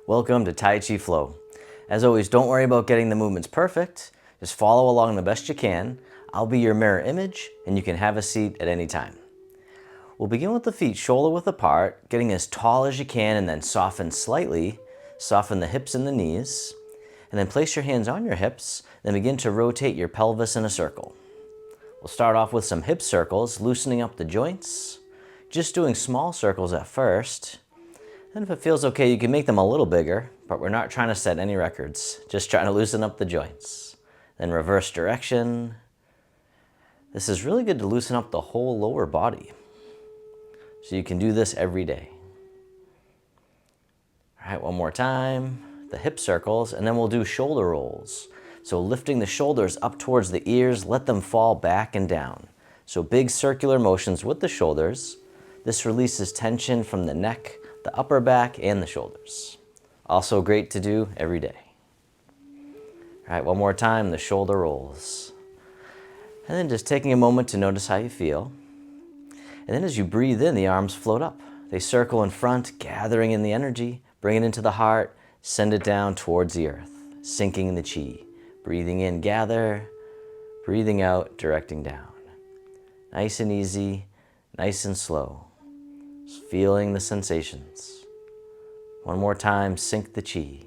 Welcome to Tai Chi Flow. As always, don't worry about getting the movements perfect. Just follow along the best you can. I'll be your mirror image and you can have a seat at any time. We'll begin with the feet shoulder width apart, getting as tall as you can and then soften slightly. Soften the hips and the knees. And then place your hands on your hips, then begin to rotate your pelvis in a circle. We'll start off with some hip circles, loosening up the joints. Just doing small circles at first. And if it feels okay, you can make them a little bigger, but we're not trying to set any records. Just trying to loosen up the joints. Then reverse direction. This is really good to loosen up the whole lower body. So you can do this every day. All right, one more time. The hip circles, and then we'll do shoulder rolls. So lifting the shoulders up towards the ears, let them fall back and down. So big circular motions with the shoulders. This releases tension from the neck, the upper back, and the shoulders. Also great to do every day. All right, one more time, the shoulder rolls. And then just taking a moment to notice how you feel. And then as you breathe in, the arms float up. They circle in front, gathering in the energy, bring it into the heart, send it down towards the earth, sinking in the chi. Breathing in, gather. Breathing out, directing down. Nice and easy, nice and slow. Just feeling the sensations. One more time, sink the chi.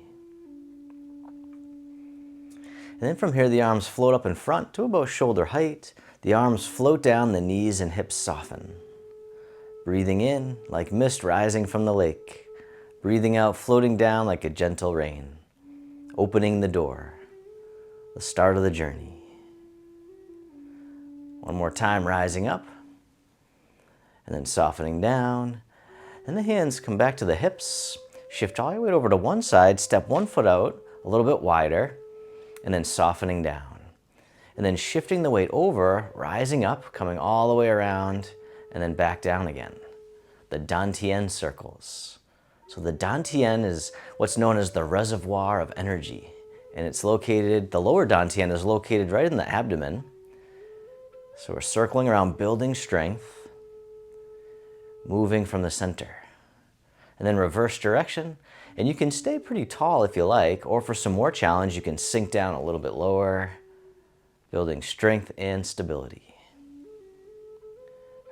And then from here, the arms float up in front to about shoulder height. The arms float down, the knees and hips soften. Breathing in, like mist rising from the lake. Breathing out, floating down like a gentle rain. Opening the door. The start of the journey. One more time, rising up. And then softening down. And the hands come back to the hips. Shift all your weight over to one side. Step one foot out, a little bit wider. And then softening down. And then shifting the weight over, rising up, coming all the way around, and then back down again. The Dantian circles. So the Dantian is what's known as the reservoir of energy. And it's located, the lower Dantian is located right in the abdomen. So we're circling around, building strength, moving from the center. And then reverse direction. And you can stay pretty tall if you like, or for some more challenge, you can sink down a little bit lower, building strength and stability.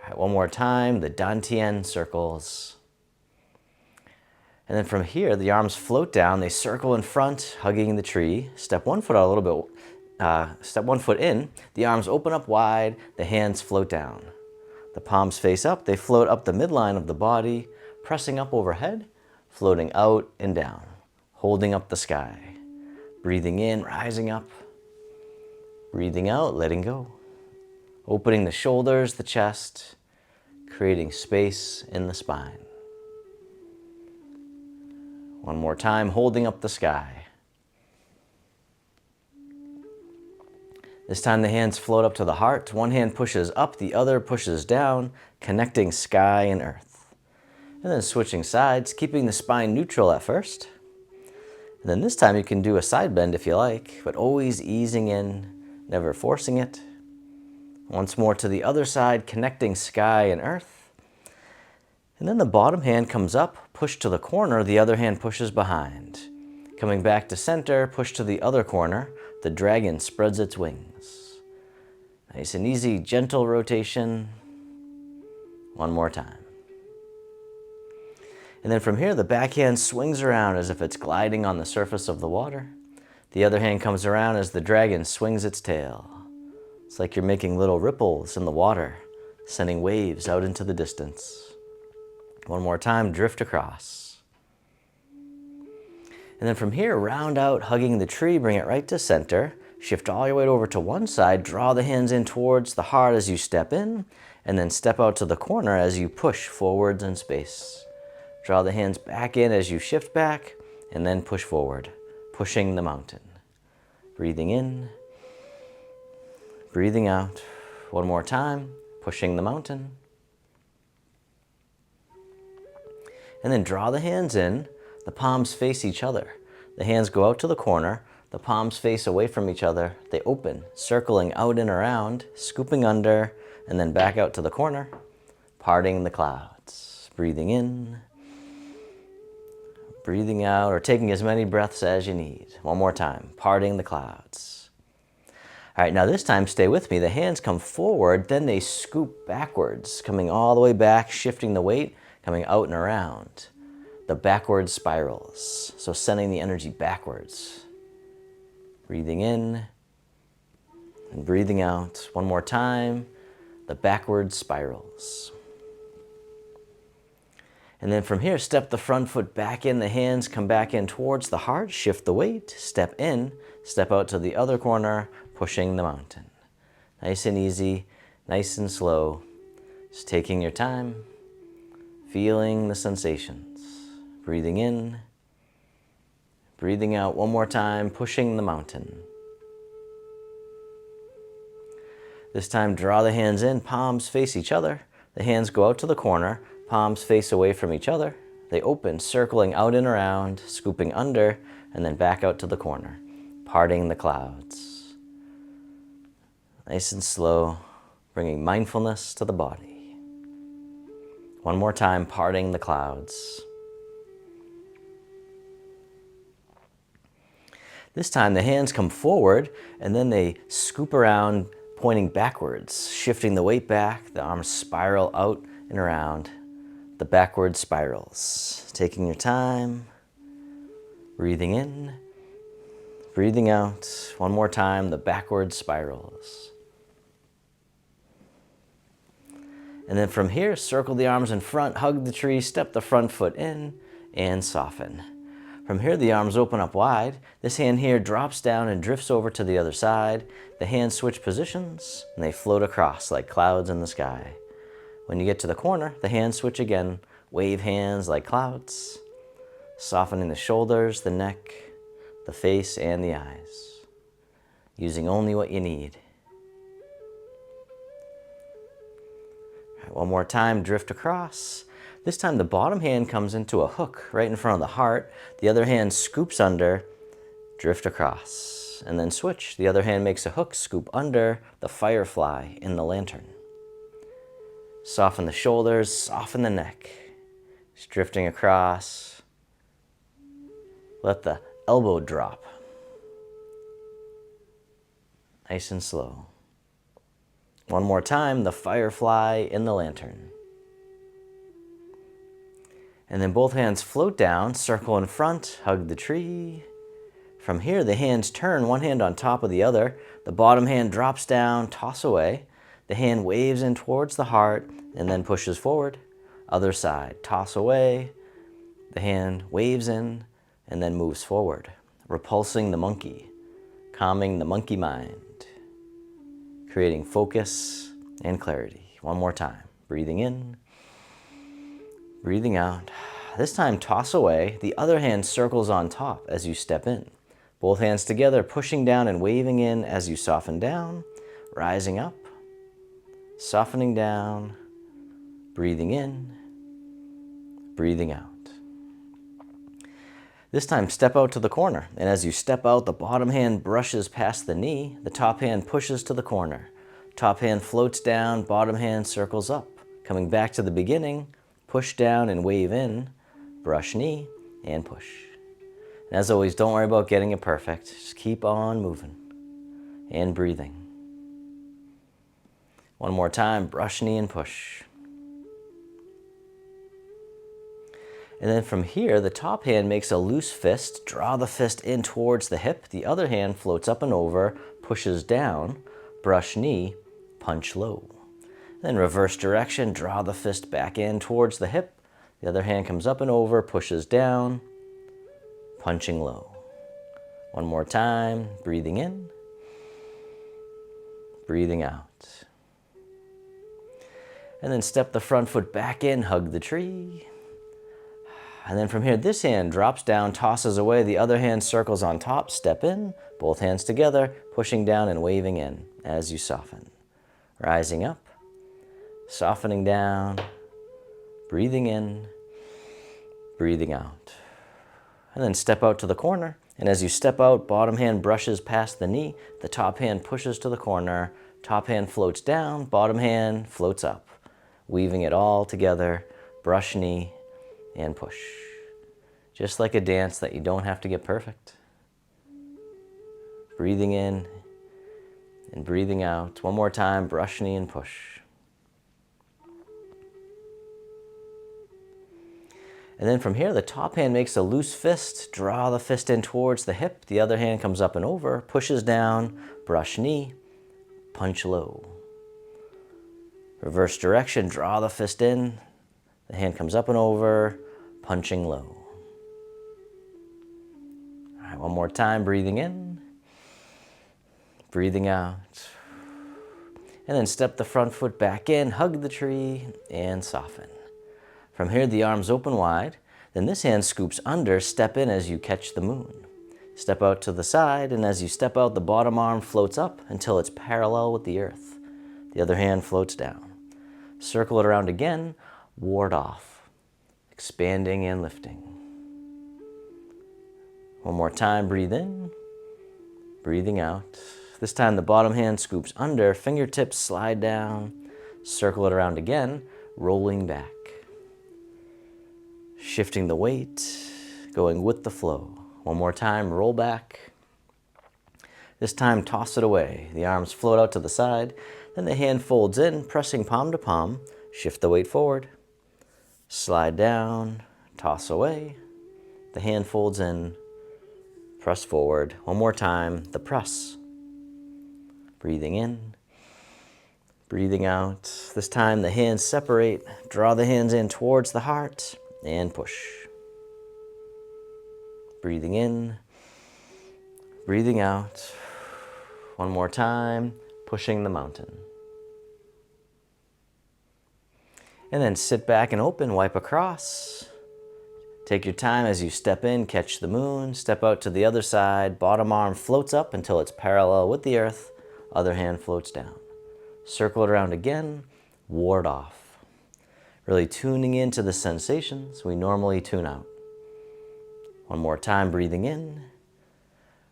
All right, one more time, the Dantian circles. And then from here, the arms float down, they circle in front, hugging the tree. Step one foot out a little bit, step one foot in, the arms open up wide, the hands float down. The palms face up, they float up the midline of the body, pressing up overhead, floating out and down, holding up the sky. Breathing in, rising up. Breathing out, letting go. Opening the shoulders, the chest, creating space in the spine. One more time, holding up the sky. This time the hands float up to the heart. One hand pushes up, the other pushes down, connecting sky and earth. And then switching sides, keeping the spine neutral at first. And then this time you can do a side bend if you like, but always easing in, never forcing it. Once more to the other side, connecting sky and earth. And then the bottom hand comes up, push to the corner, the other hand pushes behind. Coming back to center, push to the other corner, the dragon spreads its wings. Nice and easy, gentle rotation. One more time. And then from here, the back hand swings around as if it's gliding on the surface of the water. The other hand comes around as the dragon swings its tail. It's like you're making little ripples in the water, sending waves out into the distance. One more time, drift across. And then from here, round out, hugging the tree, bring it right to center. Shift all your weight over to one side, draw the hands in towards the heart as you step in, and then step out to the corner as you push forwards in space. Draw the hands back in as you shift back, and then push forward, pushing the mountain. Breathing in, breathing out. One more time, pushing the mountain. And then draw the hands in, the palms face each other. The hands go out to the corner, the palms face away from each other. They open, circling out and around, scooping under, and then back out to the corner, parting the clouds. Breathing in, Breathing out or taking as many breaths as you need. One more time, parting the clouds. All right, now this time, stay with me. The hands come forward, then they scoop backwards, coming all the way back, shifting the weight, coming out and around. The backward spirals, so sending the energy backwards. Breathing in and breathing out. One more time, the backward spirals. And then from here, step the front foot back in, the hands come back in towards the heart, shift the weight, step in, step out to the other corner, pushing the mountain. Nice and easy, nice and slow, just taking your time, feeling the sensations. Breathing in, breathing out one more time, pushing the mountain. This time, draw the hands in, palms face each other. The hands go out to the corner, palms face away from each other. They open, circling out and around, scooping under, and then back out to the corner, parting the clouds. Nice and slow, bringing mindfulness to the body. One more time, parting the clouds. This time, the hands come forward, and then they scoop around, pointing backwards, shifting the weight back. The arms spiral out and around. The backward spirals. Taking your time, breathing in, breathing out. One more time, the backward spirals. And then from here, circle the arms in front, hug the tree, step the front foot in, and soften. From here, the arms open up wide. This hand here drops down and drifts over to the other side. The hands switch positions, and they float across like clouds in the sky. When you get to the corner, the hands switch again, wave hands like clouds, softening the shoulders, the neck, the face, and the eyes, using only what you need. All right, one more time, drift across. This time the bottom hand comes into a hook right in front of the heart. The other hand scoops under, drift across, and then switch. The other hand makes a hook, scoop under the firefly in the lantern. Soften the shoulders, soften the neck. Just drifting across. Let the elbow drop. Nice and slow. One more time, the firefly in the lantern. And then both hands float down, circle in front, hug the tree. From here, the hands turn, one hand on top of the other. The bottom hand drops down, toss away. The hand waves in towards the heart and then pushes forward. Other side, toss away. The hand waves in and then moves forward, repulsing the monkey, calming the monkey mind, creating focus and clarity. One more time, breathing in, breathing out. This time, toss away. The other hand circles on top as you step in. Both hands together, pushing down and waving in as you soften down, rising up, softening down, breathing in, breathing out. This time, step out to the corner. And as you step out, the bottom hand brushes past the knee. The top hand pushes to the corner. Top hand floats down, bottom hand circles up. Coming back to the beginning, push down and wave in, brush knee, and push. And as always, don't worry about getting it perfect. Just keep on moving and breathing. One more time, brush knee and push. And then from here, the top hand makes a loose fist. Draw the fist in towards the hip. The other hand floats up and over, pushes down, brush knee, punch low. Then reverse direction, draw the fist back in towards the hip. The other hand comes up and over, pushes down, punching low. One more time, breathing in, breathing out. And then step the front foot back in, hug the tree. And then from here, this hand drops down, tosses away. The other hand circles on top, step in, both hands together, pushing down and waving in as you soften. Rising up, softening down, breathing in, breathing out. And then step out to the corner. And as you step out, bottom hand brushes past the knee. The top hand pushes to the corner. Top hand floats down, bottom hand floats up. Weaving it all together, brush knee and push. Just like a dance that you don't have to get perfect. Breathing in and breathing out. One more time, brush knee and push. And then from here, the top hand makes a loose fist. Draw the fist in towards the hip. The other hand comes up and over, pushes down, brush knee, punch low. Reverse direction, draw the fist in. The hand comes up and over, punching low. All right, one more time, breathing in, breathing out. And then step the front foot back in, hug the tree, and soften. From here, the arms open wide. Then this hand scoops under, step in as you catch the moon. Step out to the side, and as you step out, the bottom arm floats up until it's parallel with the earth. The other hand floats down. Circle it around again, ward off, expanding and lifting. One more time, breathe in, breathing out. This time the bottom hand scoops under, fingertips slide down, circle it around again, rolling back. Shifting the weight, going with the flow. One more time, roll back. This time, toss it away. The arms float out to the side, then the hand folds in, pressing palm to palm. Shift the weight forward. Slide down, toss away. The hand folds in, press forward. One more time, the press. Breathing in, breathing out. This time the hands separate. Draw the hands in towards the heart and push. Breathing in, breathing out. One more time, pushing the mountain. And then sit back and open, wipe across. Take your time as you step in, catch the moon, step out to the other side. Bottom arm floats up until it's parallel with the earth. Other hand floats down. Circle it around again, ward off. Really tuning into the sensations we normally tune out. One more time, breathing in,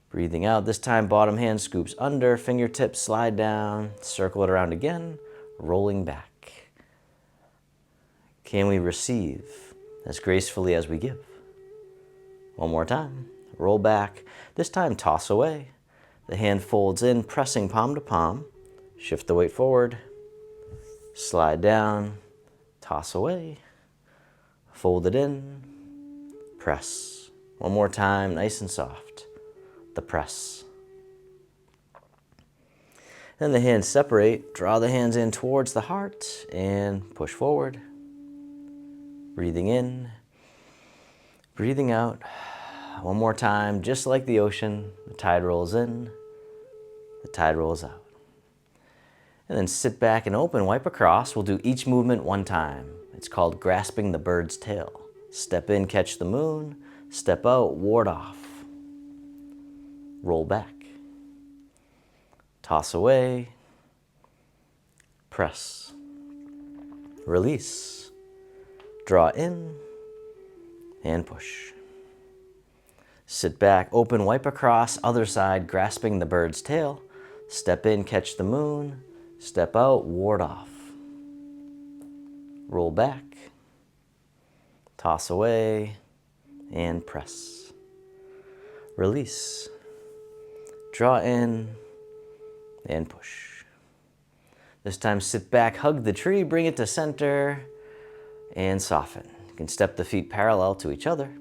breathing out. This time, bottom hand scoops under, fingertips slide down, circle it around again, rolling back. Can we receive as gracefully as we give? One more time, roll back. This time, toss away. The hand folds in, pressing palm to palm. Shift the weight forward, slide down, toss away, fold it in, press. One more time, nice and soft, the press. Then the hands separate, draw the hands in towards the heart and push forward. Breathing in, breathing out. One more time, just like the ocean, the tide rolls in, the tide rolls out. And then sit back and open, wipe across. We'll do each movement one time. It's called grasping the bird's tail. Step in, catch the moon. Step out, ward off. Roll back. Toss away. Press. Release. Draw in and push. Sit back, open, wipe across. Other side, grasping the bird's tail. Step in, catch the moon. Step out, ward off. Roll back. Toss away and press. Release. Draw in and push. This time sit back, hug the tree, bring it to center and soften. You can step the feet parallel to each other.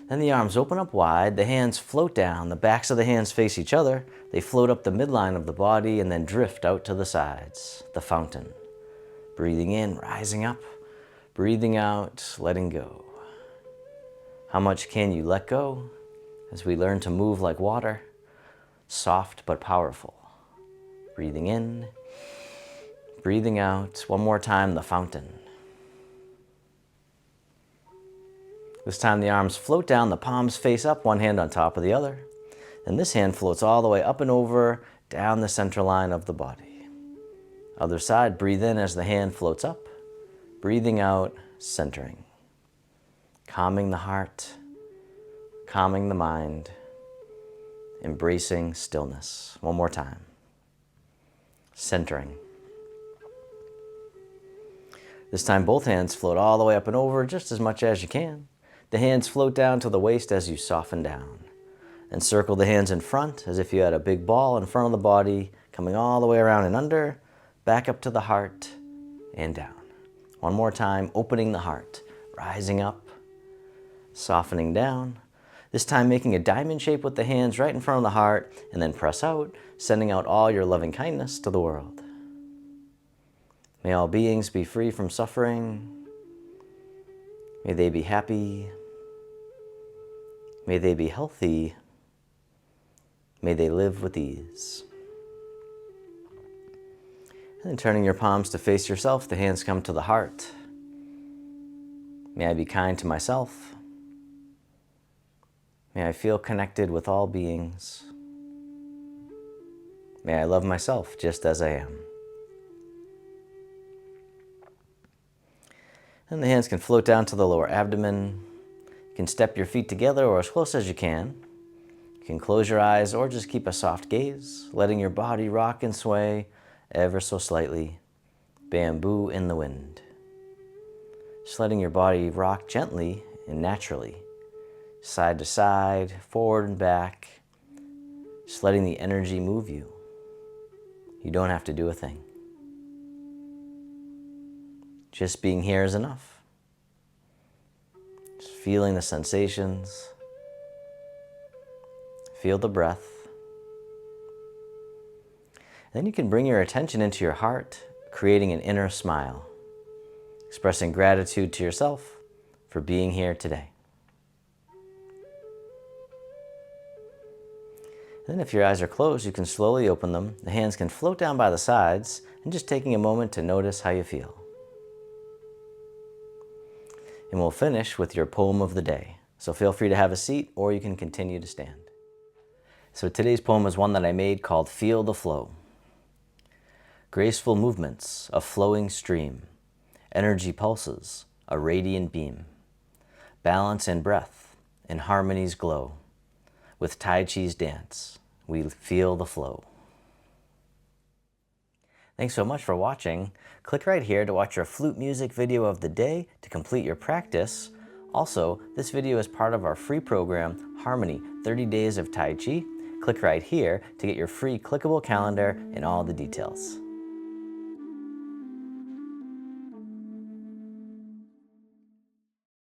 Then the arms open up wide, the hands float down, the backs of the hands face each other. They float up the midline of the body and then drift out to the sides, the fountain. Breathing in, rising up. Breathing out, letting go. How much can you let go as we learn to move like water, soft but powerful? Breathing in, breathing out. One more time, the fountain. This time the arms float down, the palms face up, one hand on top of the other. And this hand floats all the way up and over, down the center line of the body. Other side, breathe in as the hand floats up. Breathing out, centering. Calming the heart, calming the mind, embracing stillness. One more time. Centering. This time both hands float all the way up and over, just as much as you can. The hands float down to the waist as you soften down. And circle the hands in front as if you had a big ball in front of the body, coming all the way around and under, back up to the heart, and down. One more time, opening the heart, rising up, softening down. This time making a diamond shape with the hands right in front of the heart, and then press out, sending out all your loving kindness to the world. May all beings be free from suffering. May they be happy. May they be healthy. May they live with ease. And then turning your palms to face yourself, the hands come to the heart. May I be kind to myself. May I feel connected with all beings. May I love myself just as I am. And the hands can float down to the lower abdomen. You can step your feet together or as close as you can. You can close your eyes or just keep a soft gaze, letting your body rock and sway ever so slightly. Bamboo in the wind. Just letting your body rock gently and naturally, side to side, forward and back. Just letting the energy move you. You don't have to do a thing. Just being here is enough. Just feeling the sensations. Feel the breath. Then you can bring your attention into your heart, creating an inner smile, expressing gratitude to yourself for being here today. Then if your eyes are closed, you can slowly open them. The hands can float down by the sides, and just taking a moment to notice how you feel. And we'll finish with your poem of the day. So feel free to have a seat, or you can continue to stand. So today's poem is one that I made called Feel the Flow. Graceful movements, a flowing stream. Energy pulses, a radiant beam. Balance and breath, in harmony's glow. With Tai Chi's dance, we feel the flow. Thanks so much for watching. Click right here to watch your flute music video of the day to complete your practice. Also, this video is part of our free program, Harmony 30 Days of Tai Chi. Click right here to get your free clickable calendar and all the details.